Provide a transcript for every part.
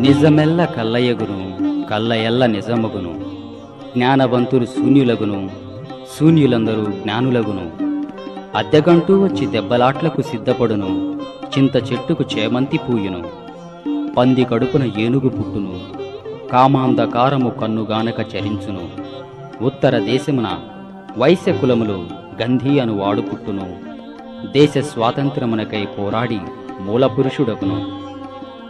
నిజమెల్ల కల్లయగును, కల్ల ఎల్ల నిజమగును. జ్ఞానవంతులు శూన్యులగును, శూన్యులందరూ జ్ఞానులగును. అద్దెగంటూ వచ్చి దెబ్బలాట్లకు సిద్ధపడును, చింత చెట్టుకు చేమంతి పూయును. పంది కడుపున ఏనుగు పుట్టును, కామాంధకారము కన్నుగానక చరించును. ఉత్తర దేశమున వైశ్యకులములు గంధి అను వాడు పుట్టును. దేశ స్వాతంత్రమునకై పోరాడి మూలపురుషుడగును.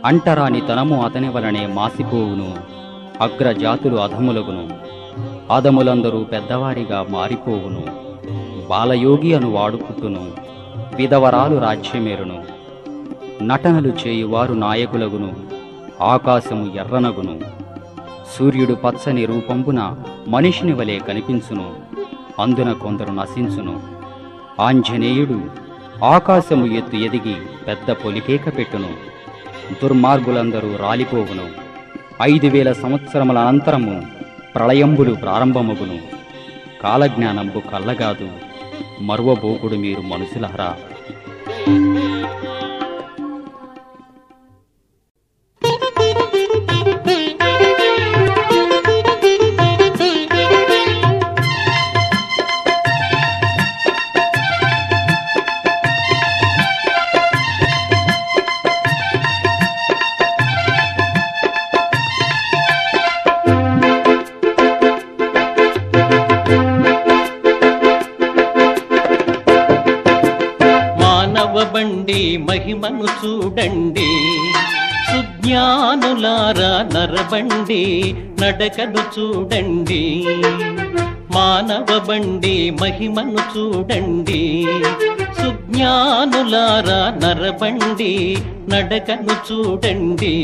అంటరాని తనము అతని వలనే మాసిపోవును. అగ్రజాతులు అధములగును, అధములందరూ పెద్దవారిగా మారిపోవును. బాలయోగి అను వాడు పుట్టును, విధవరాలు రాజ్యమేరును. నటనలు చేయువారు నాయకులగును, ఆకాశము ఎర్రనగును. సూర్యుడు పచ్చని రూపంబున మనిషిని వలె కనిపించును, అందున కొందరు నశించును. ఆంజనేయుడు ఆకాశము ఎత్తు ఎదిగి పెద్ద పొలికేక పెట్టును. దుర్మార్గులందరూ రాలిపోవును. 5000 సంవత్సరముల అనంతరము ప్రళయంబులు ప్రారంభమగును. కాలజ్ఞానంబు కల్లగాదు, మరువబోకుడు మీరు మనుషులహరా. బండి మహిమను చూడండి, సుజ్ఞానులారా నరబండి నడకను చూడండి. మానవ బండి మహిమను చూడండి, సుజ్ఞానులారా నరబండి నడకను చూడండి.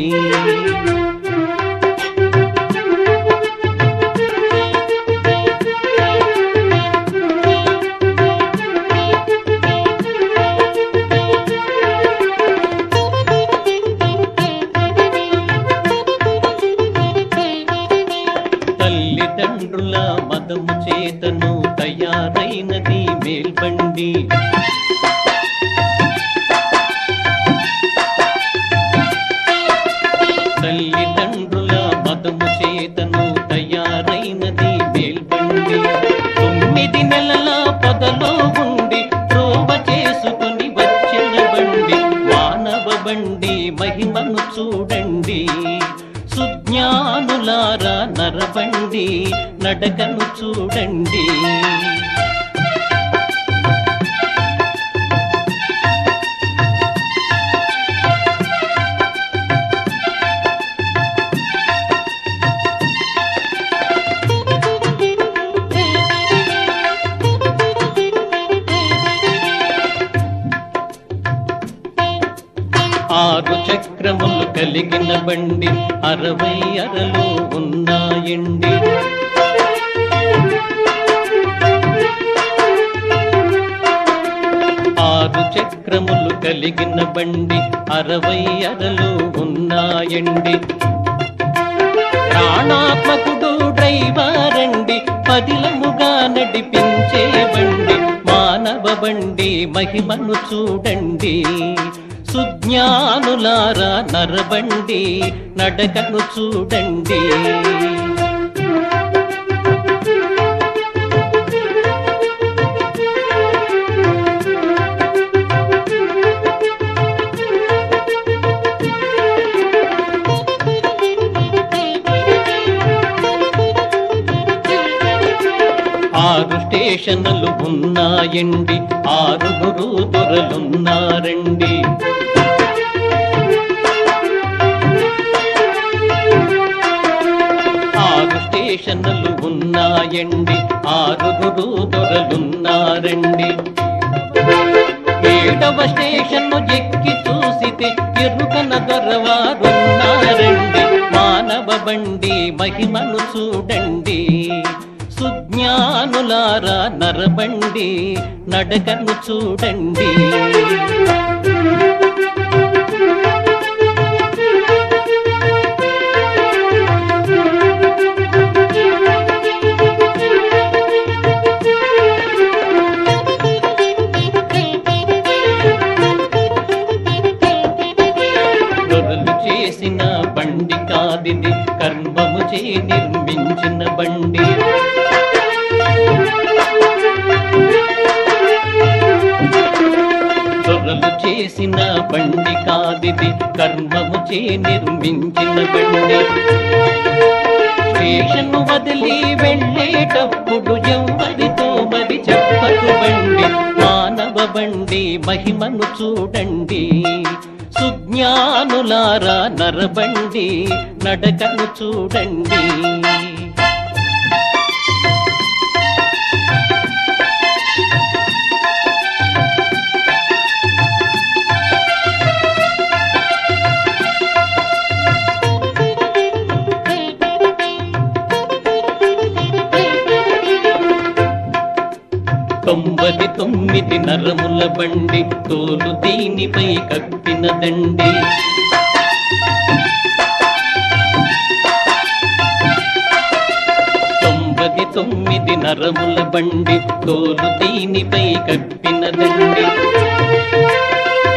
తల్లిదండ్రుల మదము చేతను తయారైనది మేల్బండి. తల్లిదండ్రుల మదము చేతను తయారైనది మేల్బండి. 9 నెలల పొదలో ఉండి త్రోవ చేసుకుని వచ్చిన బండి. మానవ బండి మహిమను చూడండి, సుజ్ఞానులారా నరబండి నడకను చూడండి. ఆరు చక్రములు కలిగిన బండి 60 అరలు ఉన్నాయండి. ఆరు చక్రములు కలిగిన బండి 60 అరలు ఉన్నాయండి. ప్రాణాత్మకుడు డ్రైవరండి, పదిలముగా నడిపించే బండి. మానవ బండి మహిమను చూడండి, సుజ్ఞానులారా నరబండి నడకను చూడండి. ఆరు స్టేషన్లు ఉన్నాయండి, 6 దొరలున్నారండి. స్టేషన్లు ఉన్నాయండి, 6 దొరలున్నారండి. 7వ స్టేషన్ ఎక్కి చూసితే ఎరుకన దొరవారున్నారండి. మానవ బండి మహిమను చూడండి, సుజ్ఞానులారా నరబండి నడకను చూడండి. చేసిన బండి నిర్మించిన బండి. దొరలు చేసిన బండి కాదిది, కర్మము చే నిర్మించిన బండి. స్టేషను వదిలి వెళ్ళేటప్పుడు ఎవరితో మరి చెప్పకు బండి. మానవ బండి మహిమను చూడండి, సుజ్ఞానులారా నరబండి నడకను చూడండి. తొంభది తొమ్మిది నరముల బండి, తోలు దీనిపై కప్పిన దండి. తొంభది తొమ్మిది నరముల బండి, తోలు దీనిపై కప్పిన దండి.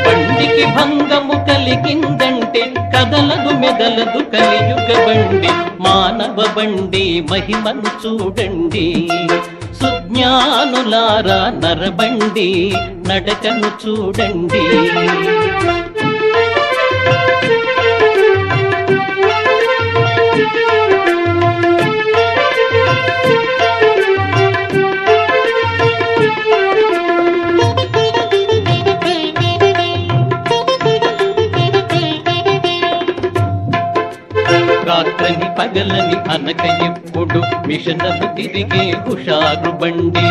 బండికి భంగము కలిగిందంటే కదలదు మెదలదు కలియుగ బండి. మానవ బండి మహిమను చూడండి, సుజ్ఞానులారా నరబండి నడకను చూడండి. రాత్రని పగలని అనక ఎప్పుడు మిషనలు తిరిగే హుషారు బండి.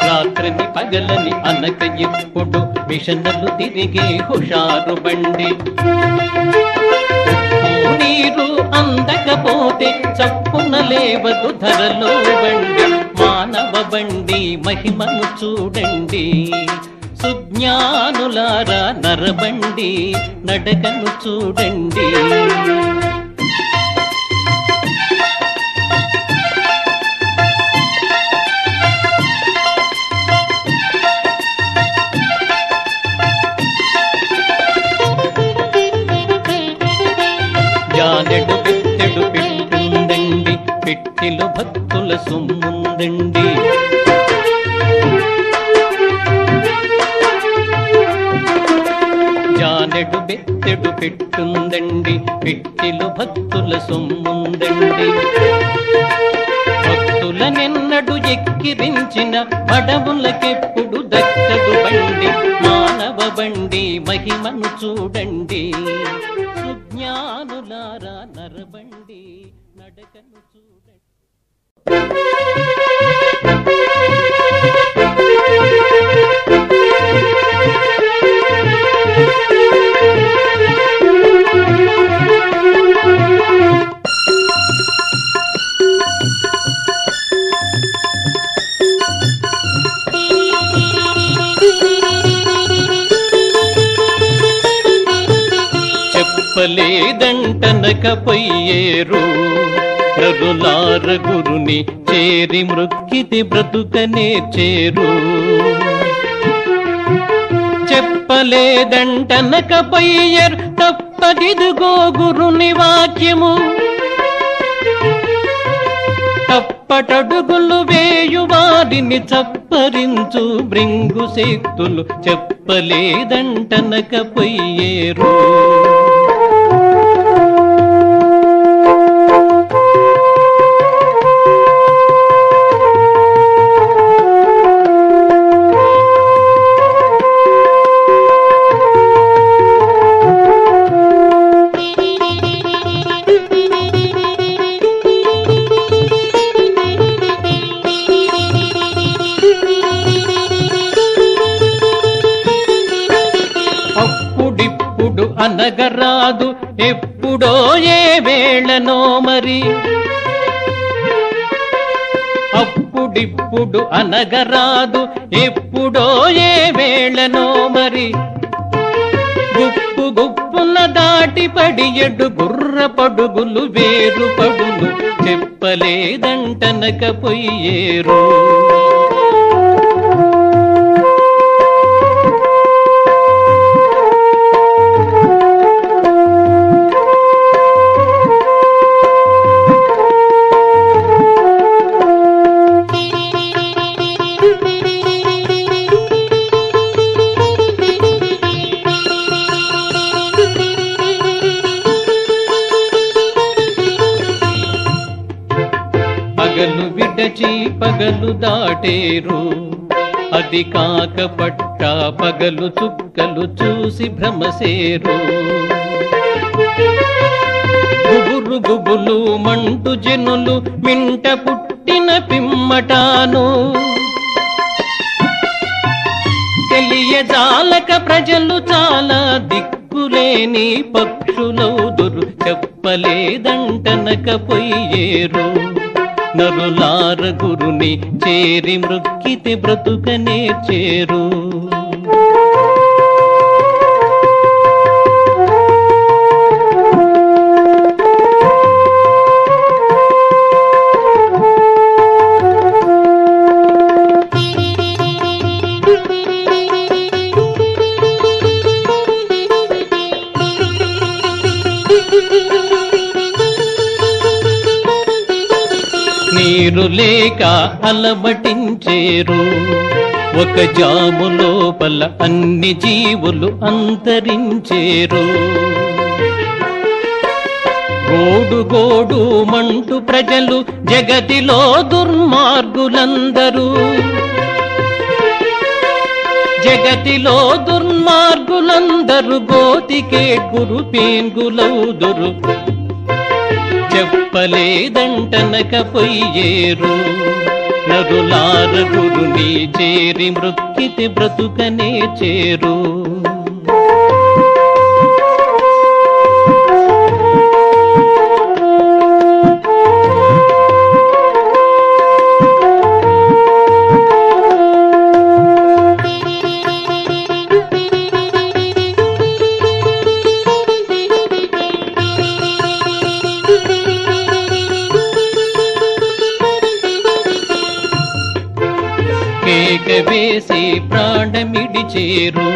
రాత్రని పగలని అనక ఎప్పుడు మిషనలు తిరిగే హుషారు బండి. నీరు అందకపోతే చప్పున లేవదు ధరలో బండి. మానవ బండి మహిమను చూడండి, సుజ్ఞానులారా నరబండి నడకను చూడండి. జానెడు పెట్టెడు పెట్టుందండి, పెట్టెలో భక్తుల సొమ్ముందండి. జానెడు బెత్తెడు పెట్టుందండి, పెట్టెలో భక్తుల సొమ్ముందండి. భక్తులనెన్నడు ఎక్కిరించిన పడవులకెప్పుడు దక్కదు బండి. మానవ బండి మహిమను చూడండి, సుజ్ఞానులారా నరబండి నడకను చూడండి. చెప్పలేదంటనకపోయేరు ప్రభులార గురుని చేరి మృక్కితి బ్రతుకనే చేరు. చెప్పలేదంటనకపోయేరు తప్పదిదుగో గురుని వాక్యము. తప్పటడుగులు వేయు వారిని చప్పరించు భృంగు శక్తులు చెప్పలేదంటనకపోయేరు. అనగరాదు ఎప్పుడో ఏ వేళనో మరి. అప్పుడిప్పుడు అనగరాదు ఎప్పుడో ఏ వేళనో మరి. గుప్పు గుప్పున దాటి పడి ఎడు గుర్ర పడుగులు వేరు పడులు చెప్పలేదంటనకపోయేరు. పగలు విడచి పగలు దాటేరు. అది కాక పట్ట పగలు చుక్కలు చూసి భ్రమసేరు. గుబురు గుబులు మంటు జనులు మింట పుట్టిన పిమ్మటాను. తెలియజాలక ప్రజలు చాలా దిక్కులేని పక్షులౌదురు. చెప్పలేదంటనకపోయేరు. నరులార గురుని చేరి మృక్కితే బ్రతుకనే చేరు. నీరు లేక అలమటించేరు. ఒక జాము లోపల అన్ని జీవులు అంతరించేరు. గోడు గోడు మంటు ప్రజలు జగతిలో దుర్మార్గులందరూ. జగతిలో దుర్మార్గులందరూ గోతికే గురు పేంగులౌదురు. చెప్పలేదంటనకపోయేరు. నరులార గురుని చేరి మృక్కితే బ్రతుకనే చేరు. కేక వేసి ప్రాణమిడిచేరు.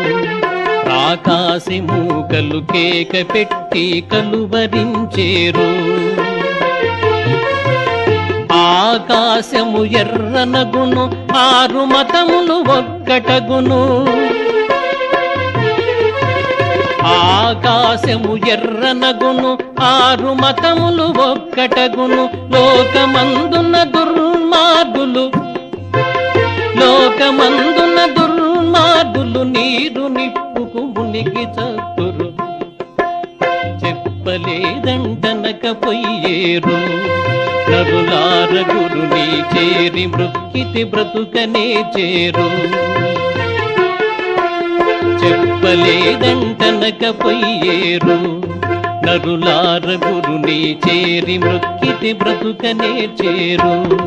ఆకాశి మూకలు కేక పెట్టి కలువరించేరు. ఆకాశము ఎర్రనగును ఆరు మతములు ఒక్కటగును. ఆకాశము ఎర్రనగును ఆరు మతములు ఒక్కటగును. లోకమందున దుర్మార్గులు లోకమందున దుర్మార్గులు నీరు నిప్పుకు మునిగి చతురు. చెప్పలేదంటనకపోయేరు. నరులార గురుని చేరి మృక్కితే బ్రతుకనే చేరు. చెప్పలేదంటనకపోయేరు. నరులార గురుని చేరి మృక్కితే బ్రతుకనే చేరు.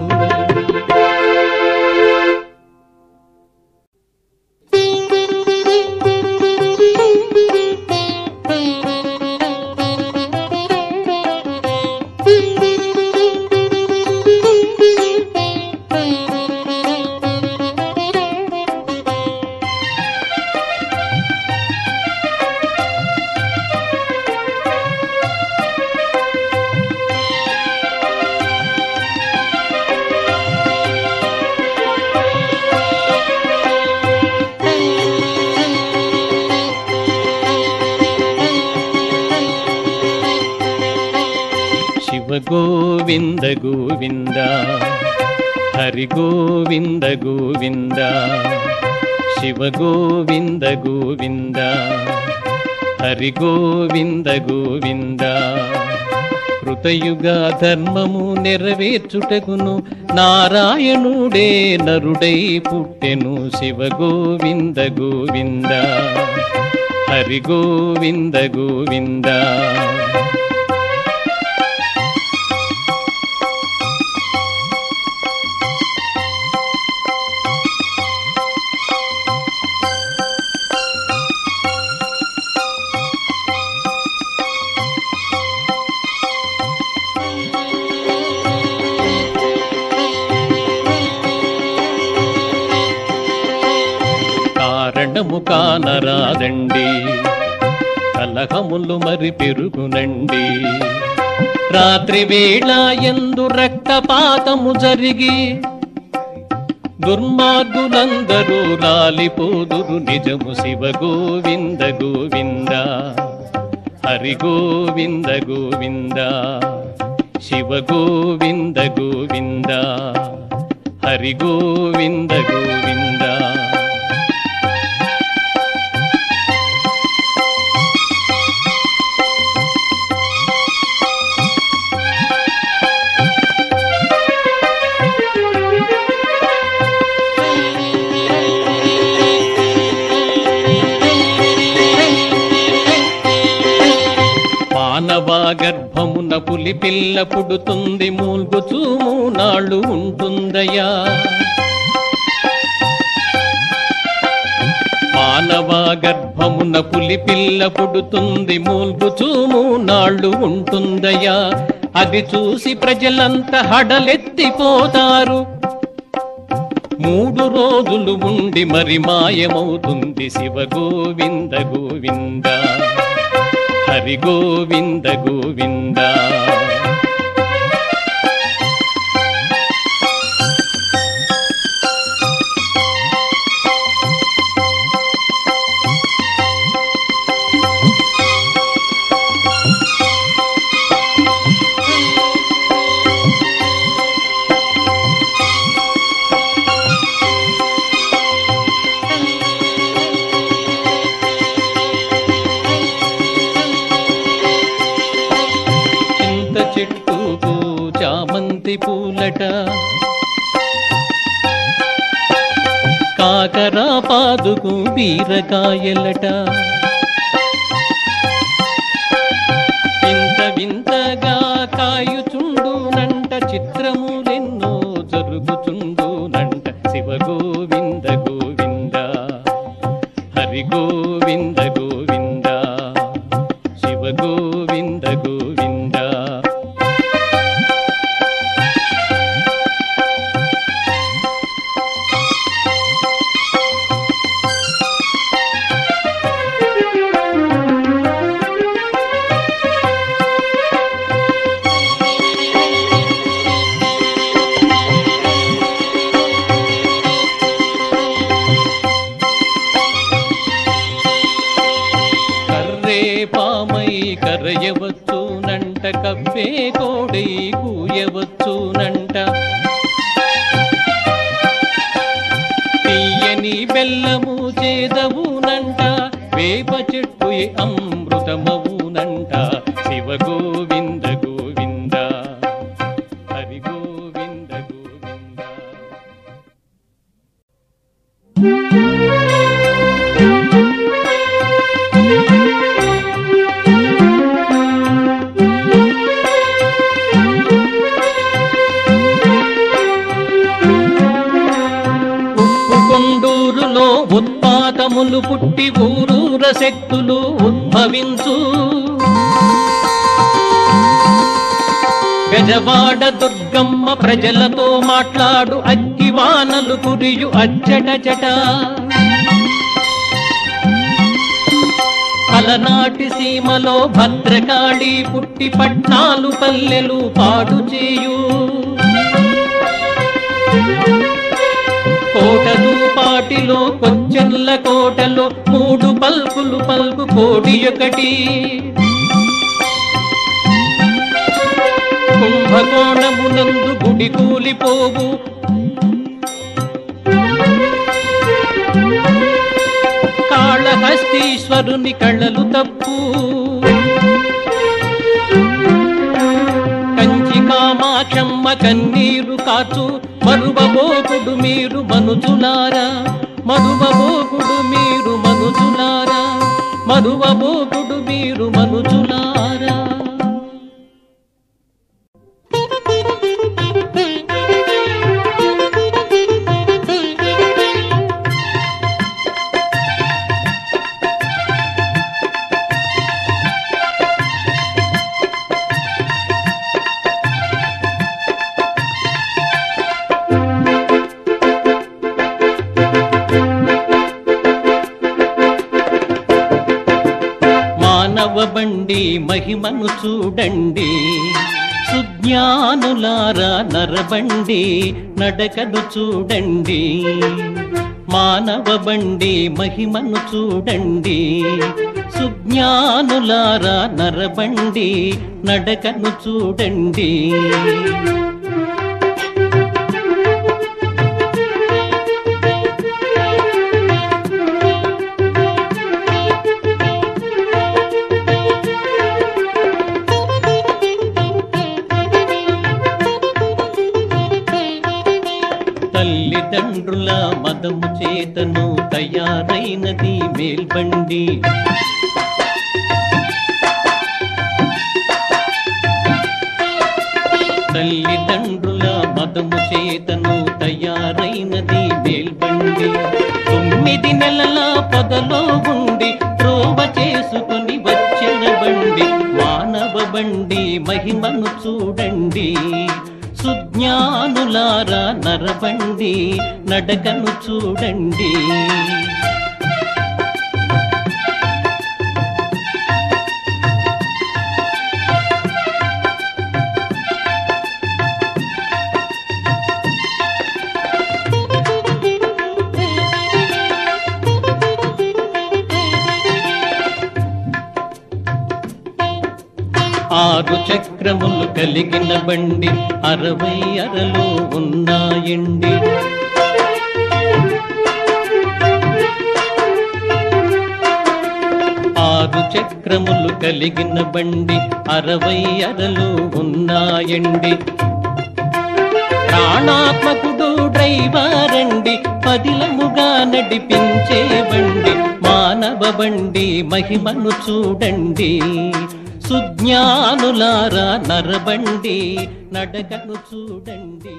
గోవింద గోవింద హరి గోవింద గోవింద శివ గోవింద గోవింద హరి గోవింద గోవింద. కృతయుగ ధర్మము నెరవేర్చుటకును నారాయణుడే నరుడై పుట్టెను. శివ గోవింద గోవింద హరి గోవింద గోవింద. కారణము కానరాదండి కలహములు మరి పెరుగునండి. రాత్రి వేళ ఎందు రక్తపాతము జరిగి దుర్మార్గులందరూ రాలిపోదురు నిజము. శివ గోవింద గోవింద హరి గోవింద గోవింద శివ గోవింద గోవింద హరి గోవింద గోవింద. మానవ గర్భమున పులి పిల్ల పుడుతుంది, మూల్గుచూ మూనాళ్ళు ఉంటుందయా. మానవ గర్భమున పులి పిల్ల పుడుతుంది, మూల్గుచూ మూనాళ్ళు ఉంటుందయా. అది చూసి ప్రజలంతా హడలెత్తిపోతారు, 3 రోజులు ఉండి మరి మాయమవుతుంది. శివ గోవింద గోవింద హరి గోవింద గోవింద. చెట్టుకు చామంతి పూలట, కాకరా పాదుకు బీరకాయలట. వింత వింతగా కాయుచుండునంట, చిత్రములెన్నో జరుగుచుండునంట. శివ గోవింద గోవింద హరి గోవింద గోవింద శివ గోవింద గోవింద. పామై కరయవచ్చునంట, కవ్వే కోడై కూయవచ్చునంట. తీయని బెల్లము చేదవునంట, వేప చెట్టు అమృతమవునంట. శివ గోవింద గోవింద హరి గోవింద గోవింద. కొండూరులో ఉత్పాతములు పుట్టి ఊరూర శక్తులు ఉద్భవించు. గజవాడ దుర్గమ్మ ప్రజలతో మాట్లాడు, అగ్గివానలు కురియు అచ్చటచట. అలనాటి సీమలో భద్రకాళి పుట్టి పట్నాలు పల్లెలు పాడు చేయు. కోటదూపాటిలో కొచ్చెన్ల కోటలో 3 పల్కులు పల్కు కోడి ఒకటి. కుంభకోణమునందు గుడి కూలిపోవు, కాళహస్తీశ్వరుని కళ్ళలు తప్పు. కంచి కామాక్షమ్మ కన్నీరు కాచు, మరువబోకుడు మీరు మనుజులారా, మరువబోకుడు మీరు మనుజులారా, మరువబోకుడు మీరు మనుజులారా. బండి మహిమను చూడండి, సుజ్ఞానులారా నరబండి నడకను చూడండి. మానవ బండి మహిమను చూడండి, సుజ్ఞానులారా నరబండి నడకను చూడండి. తల్లిదండ్రుల మదము చేతను తయారైనది మేల్బండి, తల్లిదండ్రుల మదము చేతను తయారైనది మేల్బండి. 9 నెలల పొదలో ఉండి త్రోవ చేసుకొని వచ్చిన బండి, మానవ బండి మహిమను చూడండి, సుజ్ఞానులారా నరబండి నడకను చూడండి. ఆరు చక్రములు కలిగిన బండి 60 అరలు ఉన్నాయండి. ఆరు చక్రములు కలిగిన బండి 60 అరలు ఉన్నాయండి. ప్రాణాత్మకుడు డ్రైవర్ అండి, పదిలముగా నడిపించే బండి, మానవ బండి మహిమను చూడండి, సుజ్ఞానులారా నరబండి నడకను చూడండి.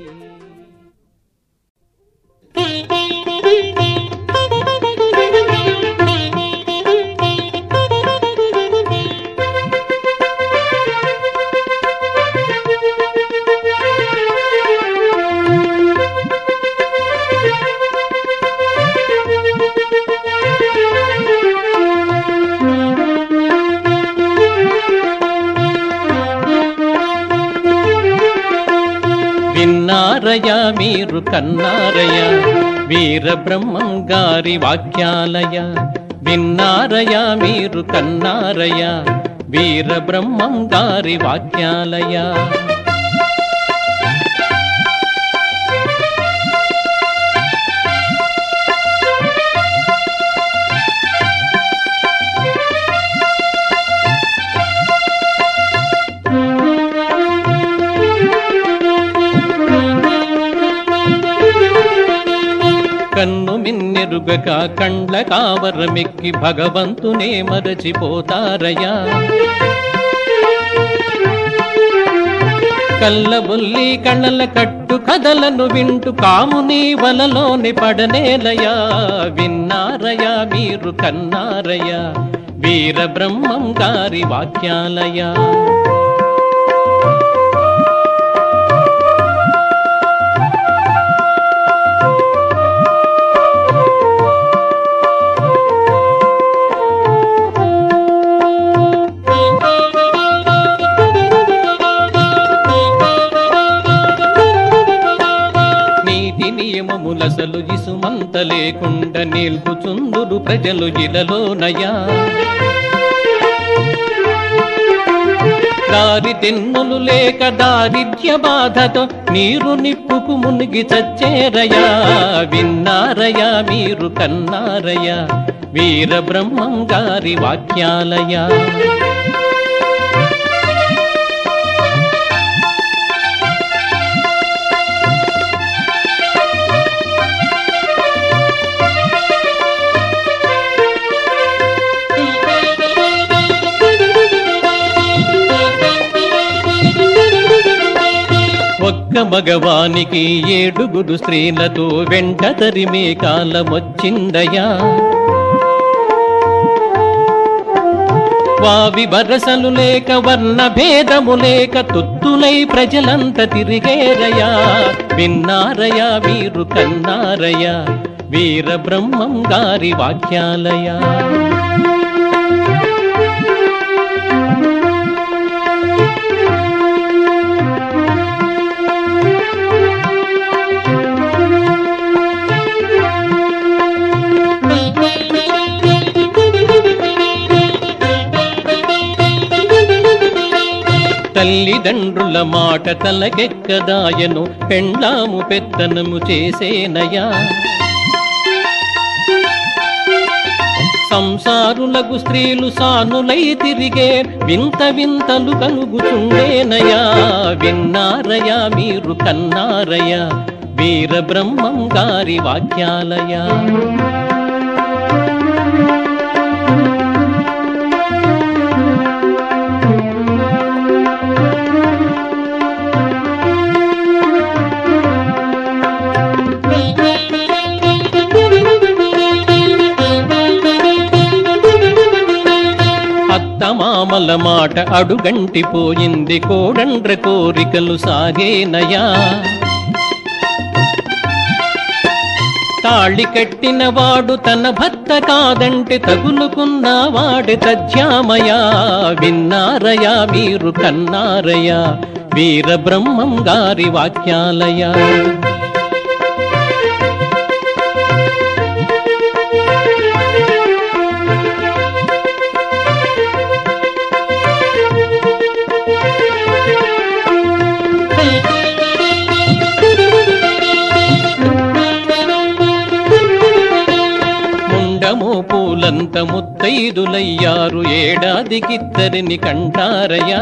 విన్నారయా మీరు కన్నారయా వీరబ్రహ్మం గారి వాక్యాలయ, విన్నారయా మీరు కన్నారయా వీరబ్రహ్మం గారి వాక్యాలయ. కన్ను మిన్నెరుగక కండ్ల కావరమెక్కి భగవంతునే మరచిపోతారయా, కళ్ళబుల్లి కళ్ళల కట్టు కథలను వింటూ కాముని వలలోని పడనేలయా. విన్నారయా మీరు కన్నారయా వీరబ్రహ్మం గారి వాక్యాలయ. నియమములసలు ఇసుమంత లేకుండా నిల్పుచుందురు ప్రజలు ఇలలోనయా, దారి తెన్నులు లేక దారిద్ర్య బాధతో నీరు నిప్పుకు మునిగి చచ్చేరయా. విన్నారయా మీరు కన్నారయా వీరబ్రహ్మం గారి వాక్యాలయ. ఒక్క మగవానికి 7 స్త్రీలతో వెంట తరిమే కాలమొచ్చిందయా, వావి వరసలు లేక వర్ణ భేదము లేక తుత్తులై ప్రజలంత తిరిగేరయా. విన్నారయా మీరు కన్నారయా వీరబ్రహ్మం గారి వాక్యాలయ. తల్లిదండ్రుల మాట తలకెక్కదాయను పెండ్లాము పెత్తనము చేసేనయా సంసారులకు స్త్రీలు సానులై తిరిగే వింత వింతలు కలుగుచుండేనయా విన్నారయా మీరు కన్నారయా వీరబ్రహ్మం గారి వాక్యాలయా అత్తమామల మాట అడుగంటిపోయింది కోడండ్ర కోరికలు సాగేనయా తాళి కట్టిన వాడు తన భర్త కాదంటే తగులుకున్న వాడి తథ్యామయా విన్నారయా మీరు కన్నారయా వీరబ్రహ్మం గారి వాక్యాలయా పూలంత ముత్తైదులయ్యారు ఏడాదికిద్దరిని కంటారయా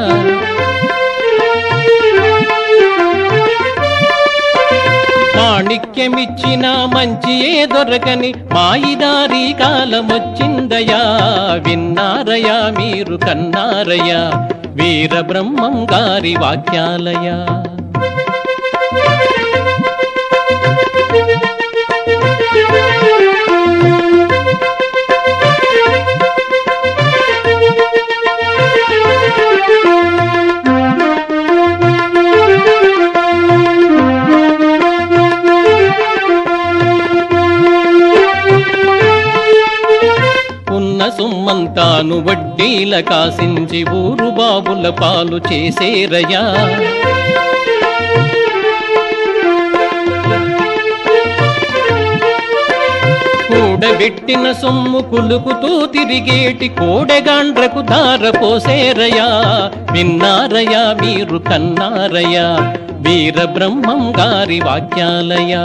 మాణిక్యమిచ్చిన మంచి ఏ దొరకని మాయిదారి కాలమొచ్చిందయా విన్నారయా మీరు కన్నారయా వీరబ్రహ్మం గారి వాక్యాలయా సుమ్మంతాను వడ్డీల కాసించి ఊరు బాబుల పాలు చేసేరయా కూడబెట్టిన సొమ్ము కులుకుతూ తిరిగేటి కోడెగాండ్రకు ధార పోసేరయా విన్నారయా మీరు కన్నారయా వీరబ్రహ్మం గారి వాక్యాలయా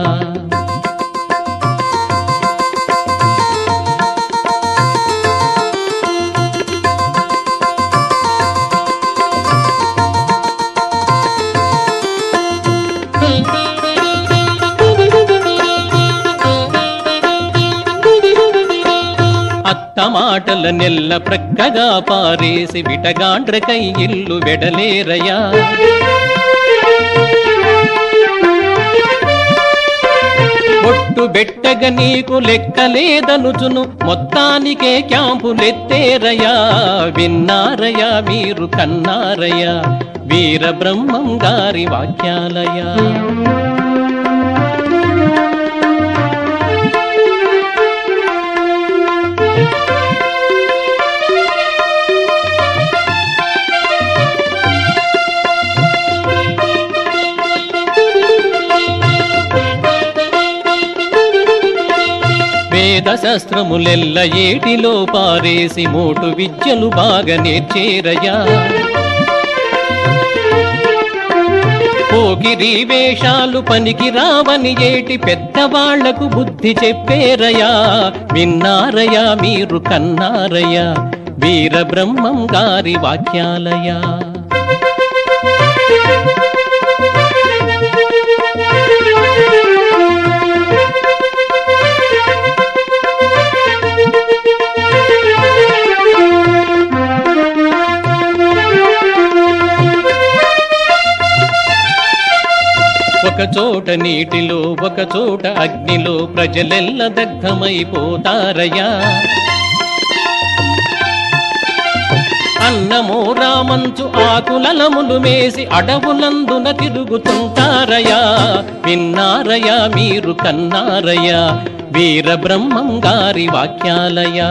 మాటల నెల్ల ప్రక్కగా పారేసి విటగాండ్రకై ఇల్లు వెడలేరయా ఒట్టు బెట్టగ నీకు లెక్కలేదనుచును మొత్తానికే క్యాంపులెత్తేరయా విన్నారయా మీరు కన్నారయా వీరబ్రహ్మం గారి వాక్యాలయా వేద శస్త్రములెల్ల ఏటిలో పారేసి మోటు విద్యలు బాగా నేర్చేరయా పోగిరి వేషాలు పనికి రావని ఏటి పెద్దవాళ్లకు బుద్ధి చెప్పేరయా విన్నారయా మీరు కన్నారయా వీరబ్రహ్మం గారి వాక్యాలయా ఒక చోట నీటిలో ఒక చోట అగ్నిలో ప్రజలెల్ల దగ్ధమైపోతారయా అన్నమో రామంచు ఆకులలములు మేసి అడవులందున తిరుగుతుంటారయా విన్నారయా మీరు కన్నారయా వీరబ్రహ్మం గారి వాక్యాలయా